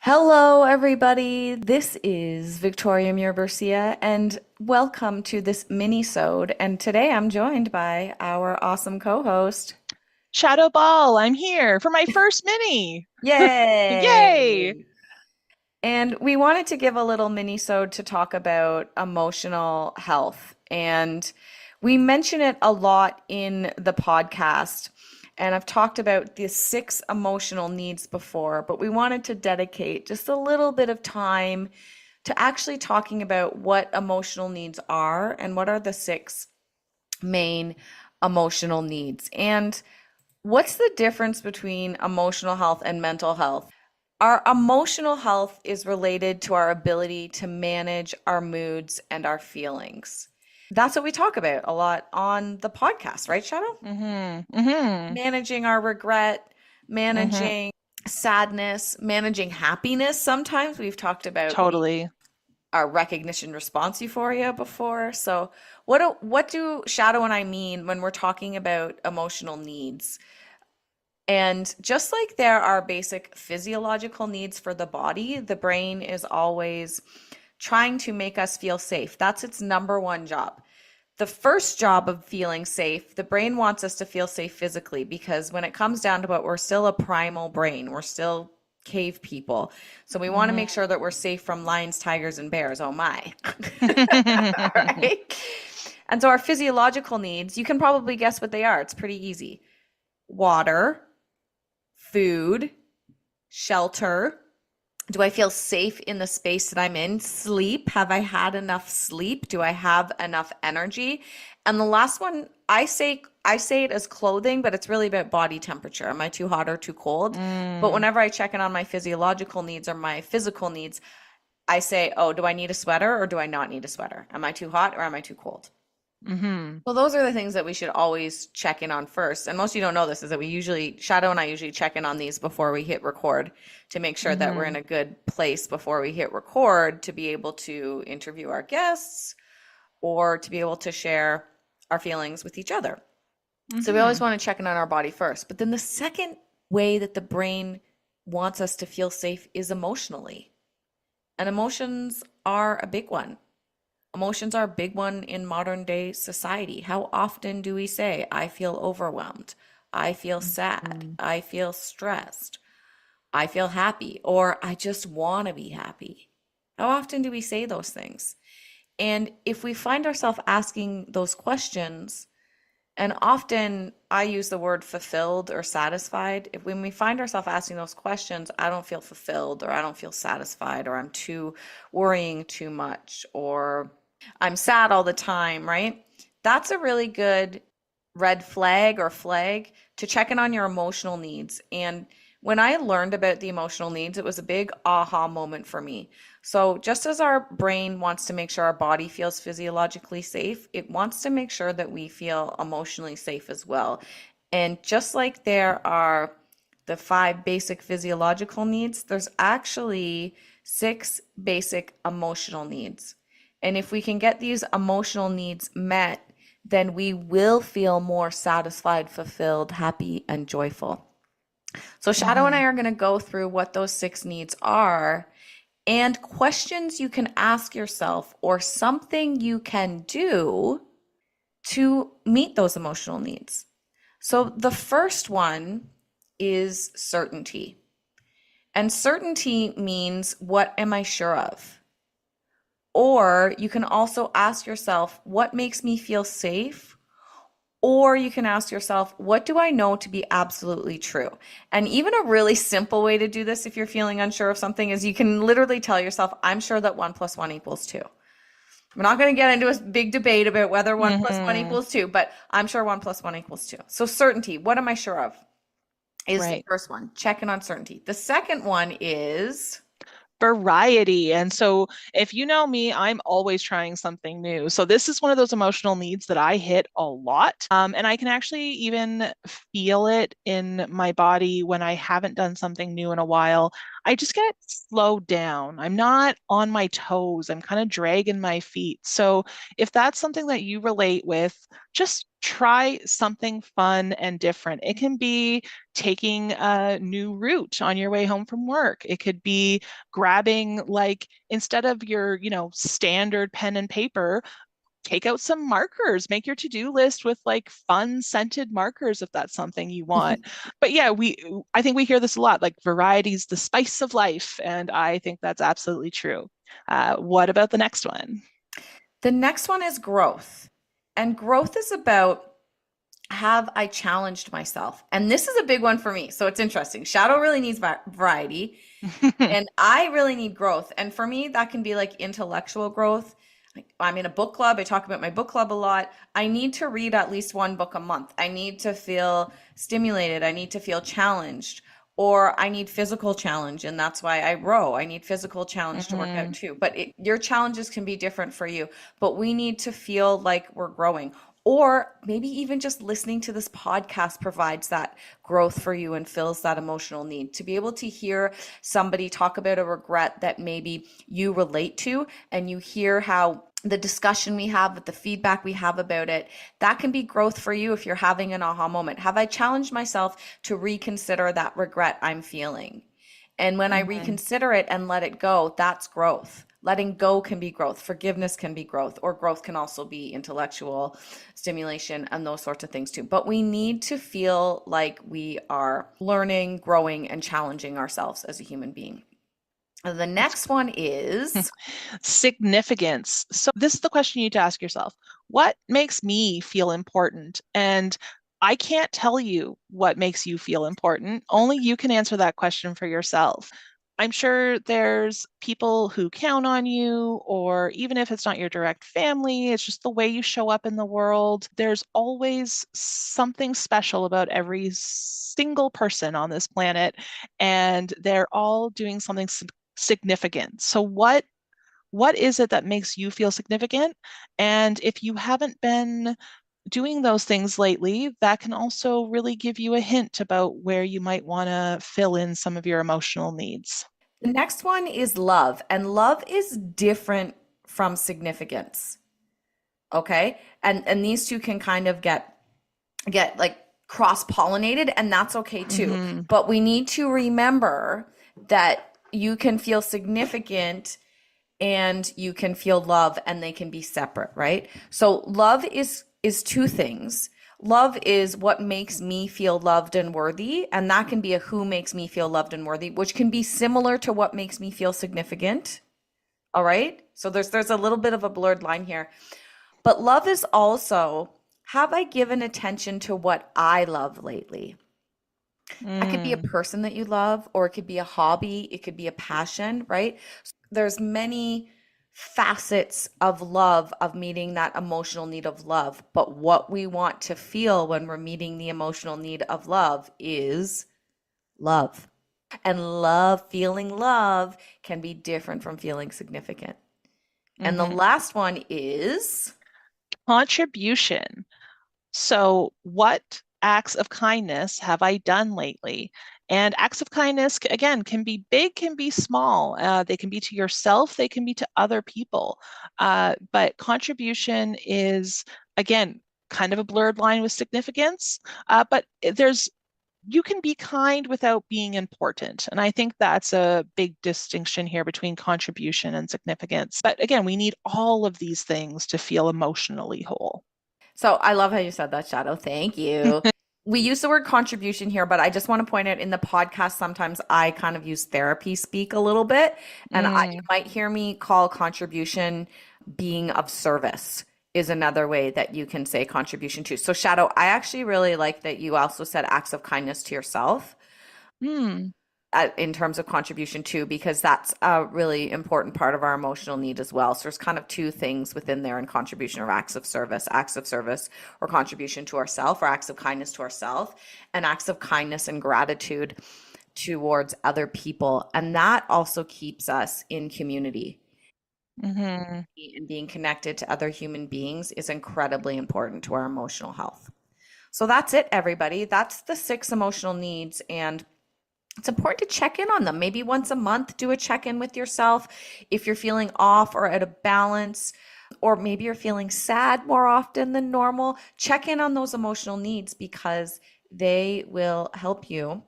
Hello, everybody. This is Victoria Muir and welcome to this mini-sode. And today I'm joined by our awesome co-host. Shadow Ball, I'm here for my first mini. Yay! Yay! And we wanted to give a little mini-sode to talk about emotional health. And we mention it a lot in the podcast. And I've talked about the six emotional needs before, but we wanted to dedicate just a little bit of time to actually talking about what emotional needs are and what are the six main emotional needs. And what's the difference between emotional health and mental health? Our emotional health is related to our ability to manage our moods and our feelings. That's what we talk about a lot on the podcast, right, Shadow? Mm-hmm. Mm-hmm. Managing our regret, Mm-hmm. managing sadness, managing happiness. Sometimes we've talked about Totally. our recognition response euphoria before. So, what do Shadow and I mean when we're talking about emotional needs? And just like there are basic physiological needs for the body, the brain is always trying to make us feel safe. That's its number one job. The first job of feeling safe, the brain wants us to feel safe physically because when it comes down to it, we're still a primal brain. We're still cave people. So we want to make Mm-hmm. sure that we're safe from lions, tigers, and bears. Oh my. All right. And so our physiological needs, you can probably guess what they are. It's pretty easy. Water, food, shelter. Do I feel safe in the space that I'm in? Sleep. Have I had enough sleep? Do I have enough energy? And the last one, I say it as clothing, but it's really about body temperature. Am I too hot or too cold? But Mm. whenever I check in on my physiological needs or my physical needs, I say, "Oh, do I need a sweater or do I not need a sweater? Am I too hot or am I too cold?" Mm-hmm. Well, those are the things that we should always check in on first. And most of you don't know this is that Shadow and I usually check in on these before we hit record to make sure that we're Mm-hmm. in a good place before we hit record to be able to interview our guests or to be able to share our feelings with each other. So we always Mm-hmm. want to check in on our body first. But then the second way that the brain wants us to feel safe is emotionally. And emotions are a big one. Emotions are a big one in modern day society. How often do we say, I feel overwhelmed? I feel sad. Mm-hmm. I feel stressed. I feel happy. Or I just want to be happy. How often do we say those things? And if we find ourselves asking those questions, and often I use the word fulfilled or satisfied. If when we find ourselves asking those questions, I don't feel fulfilled or I don't feel satisfied or I'm too worrying too much or I'm sad all the time, right? That's a really good red flag or flag to check in on your emotional needs. And when I learned about the emotional needs, it was a big aha moment for me. So, just as our brain wants to make sure our body feels physiologically safe, it wants to make sure that we feel emotionally safe as well. And just like there are the five basic physiological needs, there's actually six basic emotional needs. And if we can get these emotional needs met, then we will feel more satisfied, fulfilled, happy, and joyful. So, Shadow and I Mm-hmm. are going to go through what those six needs are and questions you can ask yourself or something you can do to meet those emotional needs. So, the first one is certainty. And certainty means, what am I sure of? Or you can also ask yourself, what makes me feel safe? Or you can ask yourself, what do I know to be absolutely true? And even a really simple way to do this if you're feeling unsure of something is you can literally tell yourself, I'm sure that 1 + 1 = 2. We're not going to get into a big debate about whether 1 + 1 Mm-hmm. equals 2, but I'm sure 1 + 1 = 2. So certainty, what am I sure of? Is the Right. first one. Check in on certainty. The second one is Variety. And so, if you know me, I'm always trying something new. So, this is one of those emotional needs that I hit a lot. And I can actually even feel it in my body when I haven't done something new in a while. I just get slowed down. I'm not on my toes. I'm kind of dragging my feet. So, if that's something that you relate with, just try something fun and different. It can be taking a new route on your way home from work. It could be grabbing, like, instead of your, standard pen and paper, take out some markers, make your to-do list with like fun scented markers if that's something you want. But yeah, I think we hear this a lot, like variety's the spice of life, and I think that's absolutely true. What about the next one? The next one is growth. And growth is about, have I challenged myself? And this is a big one for me. So it's interesting. Shadow really needs variety, and I really need growth. And for me, that can be like intellectual growth. Like, I'm in a book club. I talk about my book club a lot. I need to read at least one book a month. I need to feel stimulated. I need to feel challenged. Or I need physical challenge, and that's why I row. I need physical challenge to work out Mhm. too. But your challenges can be different for you. But we need to feel like we're growing. Or maybe even just listening to this podcast provides that growth for you and fills that emotional need. To be able to hear somebody talk about a regret that maybe you relate to, and you hear how the discussion we have with the feedback we have about it, that can be growth for you if you're having an aha moment. Have I challenged myself to reconsider that regret I'm feeling? And when I Mhm. reconsider it and let it go, that's growth. Letting go can be growth. Forgiveness can be growth, or growth can also be intellectual stimulation and those sorts of things too. But we need to feel like we are learning, growing, and challenging ourselves as a human being. The That's next one is, significance. So this is the question you need to ask yourself. What makes me feel important? And I can't tell you what makes you feel important. Only you can answer that question for yourself. I'm sure there's people who count on you, or even if it's not your direct family, it's just the way you show up in the world. There's always something special about every single person on this planet, and they're all doing something significant. So what is it that makes you feel significant? And if you haven't been doing those things lately, that can also really give you a hint about where you might want to fill in some of your emotional needs. the next one is love. And love is different from significance. Okay? And these two can kind of get like cross-pollinated, and that's okay too. Hmm. But we need to remember that you can feel significant and you can feel love, and they can be separate, right? So love is two things. Love is what makes me feel loved and worthy, and that can be a who makes me feel loved and worthy, which can be similar to what makes me feel significant. All right? So there's a little bit of a blurred line here. But love is also, have I given attention to what I love lately? That could be a Mm. person that you love, or it could be a hobby, it could be a passion, right? There's many facets of love, of meeting that emotional need of love. But what we want to feel when we're meeting the emotional need of love is love. And love, feeling love, can be different from feeling significant. And the Hmm. last one is, Contribution. So, what acts of kindness have I done lately? And acts of kindness, again, can be big, can be small. They can be to yourself, they can be to other people. But contribution is, again, kind of a blurred line with significance. But you can be kind without being important. And I think that's a big distinction here between contribution and significance. But again, we need all of these things to feel emotionally whole. so I love how you said that, Shadow. Thank you. We use the word contribution here, but I just want to point out, in the podcast, sometimes I kind of use therapy speak a little bit. And you Mm, might hear me call contribution being of service, is another way that you can say contribution too. So, Shadow, I actually really like that you also said acts of kindness to yourself, mm, in terms of contribution too, because that's a really important part of our emotional need as well. So there's kind of two things within there in contribution, or acts of service or contribution to ourself, or acts of kindness to ourself, and acts of kindness and gratitude towards other people. And that also keeps us in community. hmm. And being connected to other human beings is incredibly important to our emotional health. So that's it, everybody. That's the 6 emotional needs. And it's important to check in on them. Maybe once a month, do a check in with yourself if you're feeling off or out of balance, or maybe you're feeling sad more often than normal. Check in on those emotional needs because they will help you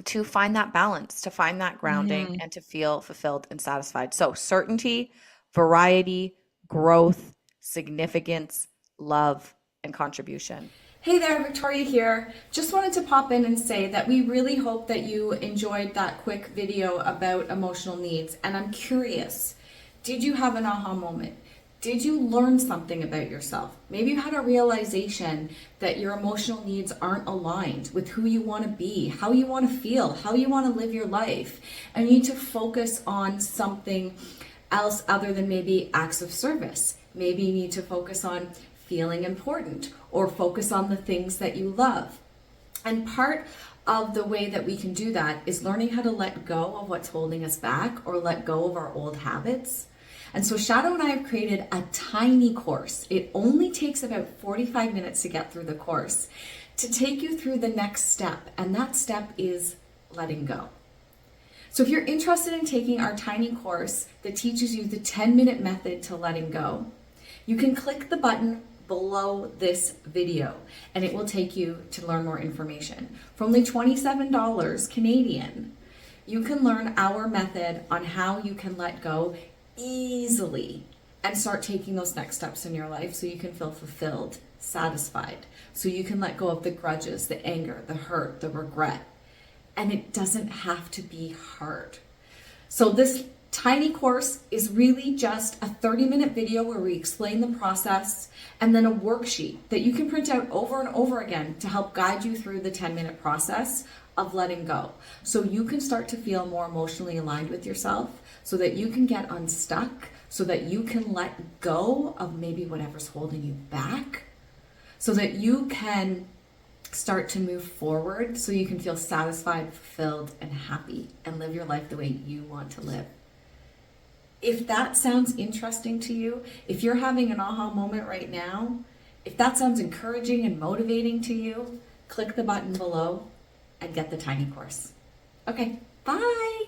to find that balance, to find that grounding, Mhm. and to feel fulfilled and satisfied. So, certainty, variety, growth, significance, love, and contribution. Hey there, Victoria here. Just wanted to pop in and say that we really hope that you enjoyed that quick video about emotional needs. And I'm curious, did you have an aha moment? Did you learn something about yourself? Maybe you had a realization that your emotional needs aren't aligned with who you want to be, how you want to feel, how you want to live your life. And you need to focus on something else other than maybe acts of service. Maybe you need to focus on feeling important or focus on the things that you love. And part of the way that we can do that is learning how to let go of what's holding us back or let go of our old habits. And so Shadow and I have created a tiny course. It only takes about 45 minutes to get through the course to take you through the next step. And that step is letting go. So if you're interested in taking our tiny course that teaches you the 10-minute method to letting go, you can click the button below this video and it will take you to learn more information. For only $27 Canadian, you can learn our method on how you can let go easily and start taking those next steps in your life so you can feel fulfilled, satisfied, so you can let go of the grudges, the anger, the hurt, the regret. And it doesn't have to be hard. So this tiny course is really just a 30-minute video where we explain the process and then a worksheet that you can print out over and over again to help guide you through the 10-minute process of letting go. So you can start to feel more emotionally aligned with yourself, so that you can get unstuck, so that you can let go of maybe whatever's holding you back, so that you can start to move forward, so you can feel satisfied, fulfilled, and happy and live your life the way you want to live. If that sounds interesting to you, if you're having an aha moment right now, if that sounds encouraging and motivating to you, click the button below and get the tiny course. Okay, bye.